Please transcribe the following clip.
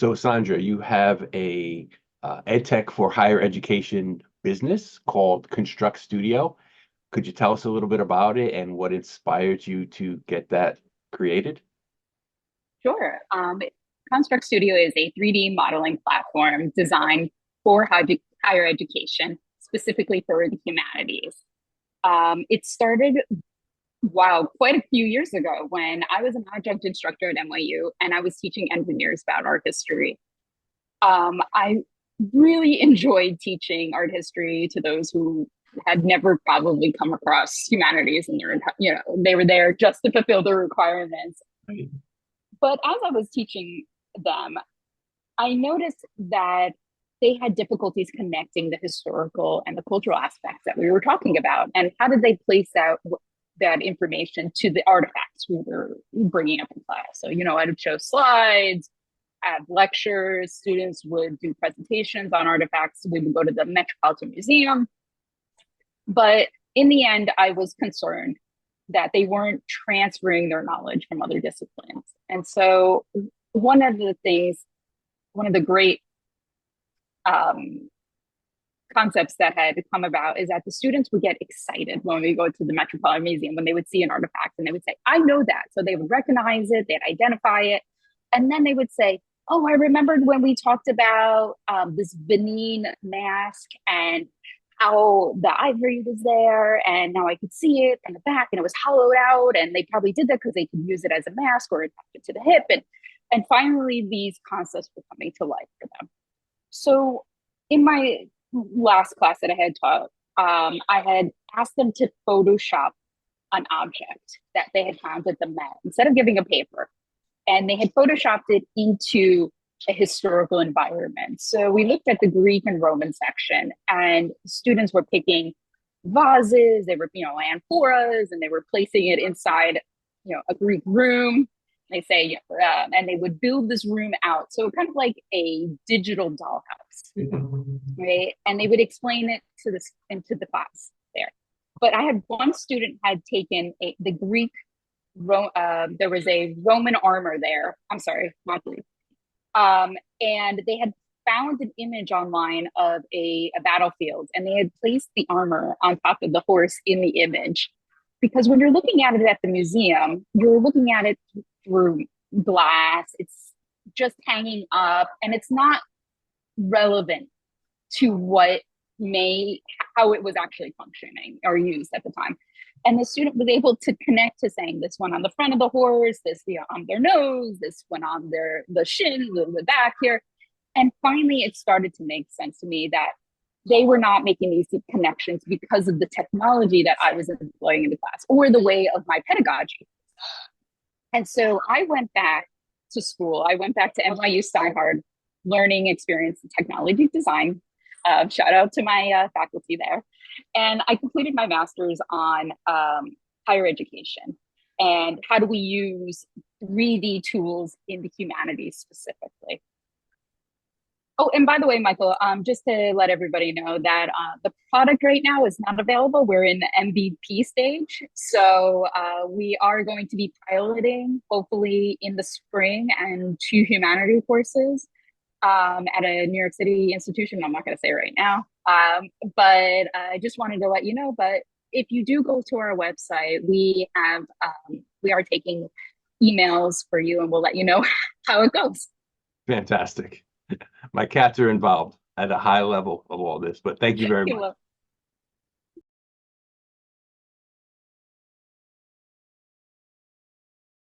So Sondra, you have a ed tech for higher education business called Construct Studio. Could you tell us a little bit about it and what inspired you to get that created? Sure. Construct Studio is a 3D modeling platform designed for higher education, specifically for the humanities. It started, wow, quite a few years ago when I was an adjunct instructor at NYU and I was teaching engineers about art history. I really enjoyed teaching art history to those who had never probably come across humanities and they were there just to fulfill the requirements. Right. But as I was teaching them, I noticed that they had difficulties connecting the historical and the cultural aspects that we were talking about. And how did they place that information to the artifacts we were bringing up in class? So, I would show slides, have lectures, students would do presentations on artifacts. We would go to the Metropolitan Museum. But in the end, I was concerned that they weren't transferring their knowledge from other disciplines. And so one of the great concepts that had come about is that the students would get excited when we go to the Metropolitan Museum, when they would see an artifact and they would say, I know that. So they would recognize it, they'd identify it. And then they would say, oh, I remembered when we talked about this Benin mask and how the ivory was there, and now I could see it in the back, and it was hollowed out, and they probably did that because they could use it as a mask or attach it to the hip, and finally these concepts were coming to life for them. So in my last class that I had taught, I had asked them to Photoshop an object that they had found at the Met instead of giving a paper, and they had Photoshopped it into a historical environment. So we looked at the Greek and Roman section, and students were picking vases, they were, amphoras, and they were placing it inside, a Greek room. They say, and they would build this room out. So kind of like a digital dollhouse, right? And they would explain it into the class there. But I had one student had taken the Greek, there was a Roman armor there. I'm sorry, not Greek. And they had found an image online of a battlefield, and they had placed the armor on top of the horse in the image. Because when you're looking at it at the museum, you're looking at it through glass, it's just hanging up, and it's not relevant to how it was actually functioning or used at the time. And the student was able to connect to saying this one on the front of the horse, this on their nose, this one on the shin, the back here. And finally, it started to make sense to me that they were not making these connections because of the technology that I was employing in the class or the way of my pedagogy. And so I went back to school. I went back to NYU Steinhardt Learning Experience in Technology Design. Shout out to my faculty there. And I completed my master's on higher education and how do we use 3D tools in the humanities specifically. Oh, and by the way, Michael, just to let everybody know that the product right now is not available. We're in the MVP stage. So we are going to be piloting, hopefully in the spring, and 2 humanities courses at a New York City institution. I'm not going to say right now, but I just wanted to let you know. But if you do go to our website, we are taking emails for you, and we'll let you know how it goes. Fantastic. My cats are involved at a high level of all this, but thank you very much.